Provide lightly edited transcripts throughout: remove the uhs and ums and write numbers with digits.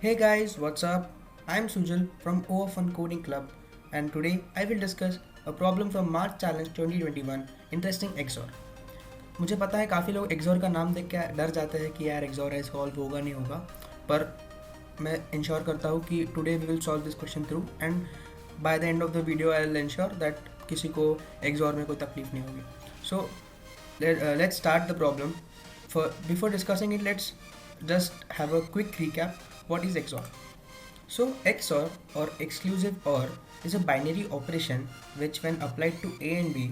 Hey guys, what's up? I'm Sujal from OA Fun Coding Club, and today I will discuss a problem from March Challenge 2021 Interesting XOR. मुझे पता है काफ़ी लोग XOR का नाम देख के डर जाते हैं कि यार XOR है, सॉल्व होगा नहीं होगा, पर मैं इंश्योर करता हूँ कि today we will solve this question through and by the end of the video I will ensure that किसी को XOR में कोई तकलीफ नहीं होगी. So let's start the problem. Before discussing it, let's just have a quick recap. What is XOR? So XOR or exclusive OR is a binary operation which when applied to A and B,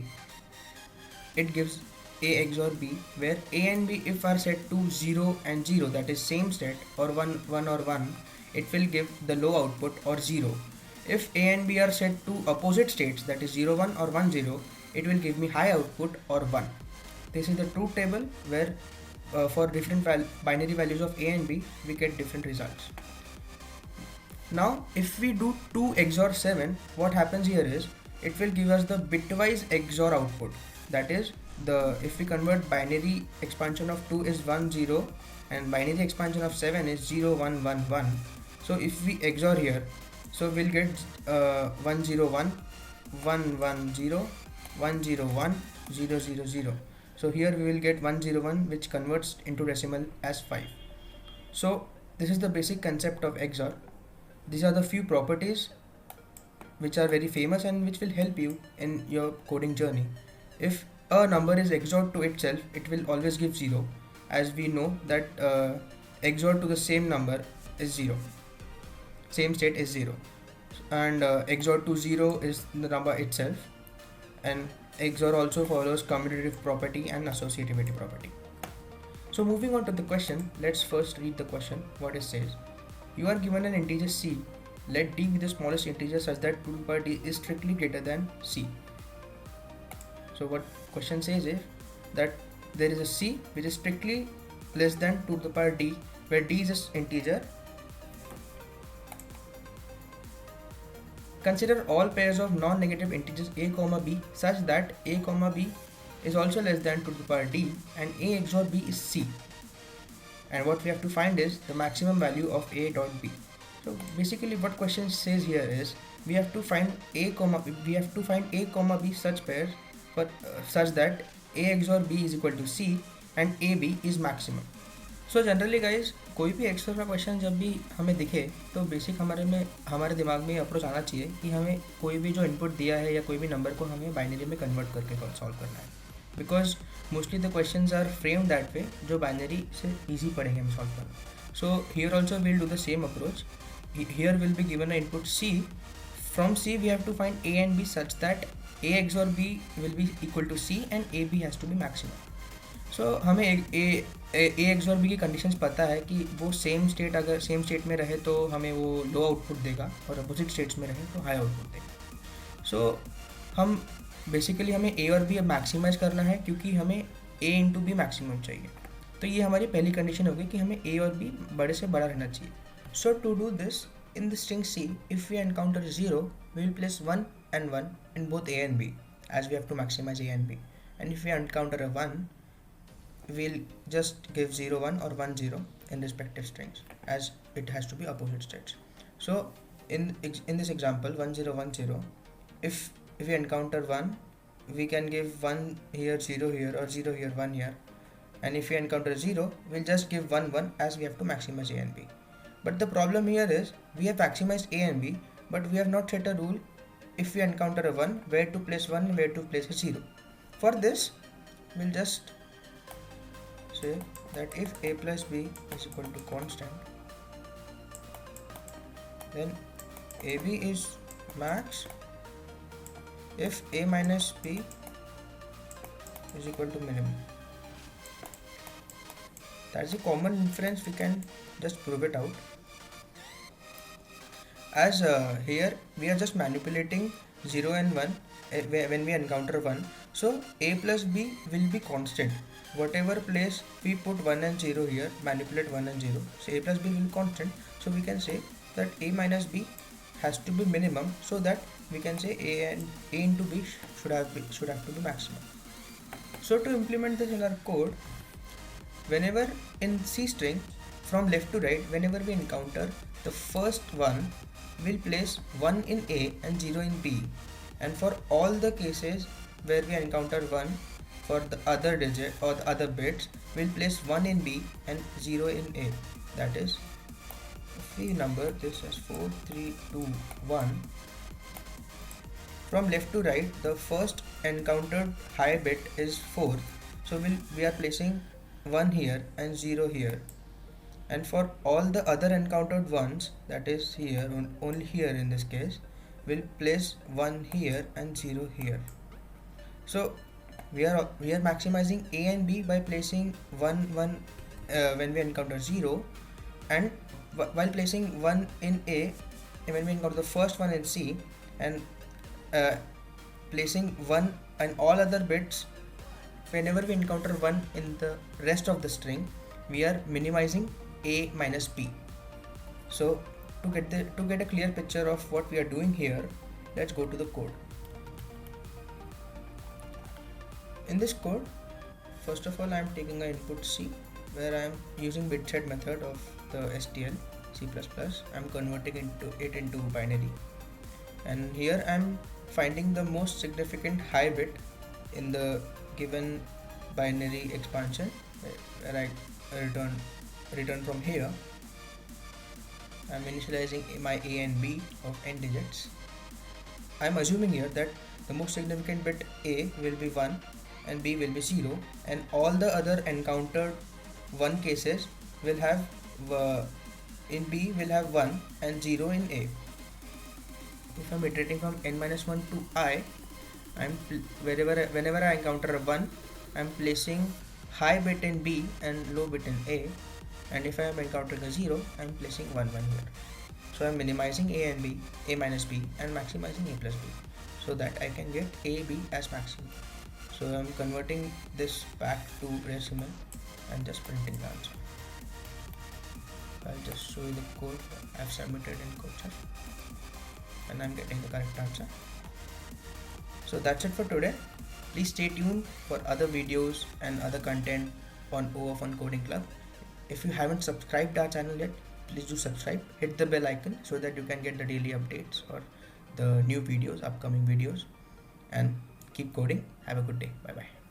it gives A XOR B, where A and B if are set to 0 and 0, that is same state, or 1 1 or 1, it will give the low output or 0. If A and B are set to opposite states, that is 0 1 or 1 0, it will give me high output or 1. This is the truth table where for different binary values of A and B we get different results. Now if we do 2 XOR 7, what happens here is it will give us the bitwise XOR output. That is, if we convert binary expansion of 2 is 1 0 and binary expansion of 7 is 0 1 1 1. So if we XOR here, so we'll get 1 0 1 1 1 0 1 0 1 0 0 0. So here we will get 101, which converts into decimal as 5. So this is the basic concept of XOR. These are the few properties which are very famous and which will help you in your coding journey. If a number is XORed to itself, it will always give 0, as we know that XOR to the same number is 0, same state is 0, and XOR to 0 is the number itself, and XOR also follows commutative property and associativity property. So moving on to the question, let's first read the question. What it says: you are given an integer c, let d be the smallest integer such that 2 to the power d is strictly greater than c. So what question says is that there is a c which is strictly less than 2 to the power d, where d is an integer. Consider all pairs of non-negative integers a comma b such that a comma b is also less than 2 to the power d and a XOR b is c. And what we have to find is the maximum value of a dot b. So basically what question says here is we have to find a comma b such pairs for such that a XOR b is equal to c and a b is maximum. So generally guys कोई भी एक्सोर का question जब भी हमें दिखे तो basic हमारे दिमाग में अप्रोच आना चाहिए कि हमें कोई भी जो इनपुट दिया है या कोई भी नंबर को हमें बाइनरी में कन्वर्ट करके सॉल्व करना है, because mostly the questions are frame that way जो बाइनरी से ईजी पड़ेंगे हमें सॉल्व करना. So here also will do the same approach. Here will be given a input C. From C we have to find A and B such that A XOR b will be equal to C and A B has to be maximum. So हमें A XOR b की conditions पता है कि वो same state में रहे तो हमें वो लो आउटपुट देगा और अपोजिट स्टेट्स में रहे तो हाई आउटपुट देगा. सो हम बेसिकली हमें ए और बी अब मैक्सिमाइज करना है क्योंकि हमें ए इंटू बी मैक्सिमम चाहिए. तो ये हमारी पहली कंडीशन होगी कि हमें ए और बी बड़े से बड़ा रहना चाहिए. So to do this, in the string C if we encounter 0, we will place 1 and 1 in both a and b as we have to maximize a and b. And if we encounter a 1, we'll just give 0 1 or 1 0 in respective strings as it has to be opposite states. So in this example 1 0 1 0, if we encounter 1, we can give 1 here 0 here or 0 here 1 here, and if we encounter 0, we'll just give 1 1 as we have to maximize a and b. But the problem here is we have maximized a and b, but we have not set a rule if we encounter a 1 where to place 1 where to place a 0. For this we'll just say that if a plus b is equal to constant, then ab is max if a minus b is equal to minimum. That's a common inference, we can just prove it out. As here we are just manipulating 0 and 1 when we encounter 1, so a plus b will be constant. Whatever place we put 1 and 0 here, manipulate 1 and 0, so a plus b will be constant. So we can say that a minus b has to be minimum, so that we can say a into b should have to be maximum. So to implement this in our code, whenever in C string From left to right, whenever we encounter the first one, we'll place 1 in A and 0 in B. And for all the cases where we encounter 1 for the other digit or the other bits, we'll place 1 in B and 0 in A. That is, if we number this as 4, 3, 2, 1. From left to right, the first encountered high bit is 4. So we are placing 1 here and 0 here. And for all the other encountered ones, that is here, only here in this case, we'll place 1 here and 0 here. So we are maximizing A and B by placing 1 when we encounter 0, and while placing 1 in A when we encounter the first one in C, and placing 1 and all other bits whenever we encounter 1 in the rest of the string, we are minimizing A minus B. So to get a clear picture of what we are doing here, let's go to the code. In this code, first of all, I am taking an input C, where I am using bitset method of the STL C++. I am converting it into binary, and here I am finding the most significant high bit in the given binary expansion, where I return from here. I am initializing my A and B of n digits. I am assuming here that the most significant bit A will be 1 and B will be 0, and all the other encountered 1 cases will have in B will have 1 and 0 in A. If I am iterating from n-1 to I, whenever I encounter a 1, I am placing high bit in B and low bit in A, and if I am encountering a 0, I am placing 1 here. So I am minimizing A and B, A minus B, and maximizing A plus B, so that I can get A, B as maximum. So I am converting this back to decimal and just printing the answer. I'll just show you the code I've submitted in CodeChef, and I'm getting the correct answer. So that's it for today. Please stay tuned for other videos and other content on OF1 Coding Club. If you haven't subscribed our channel yet, please do subscribe. Hit the bell icon so that you can get the daily updates or the new videos, upcoming videos, and keep coding. Have a good day. Bye bye.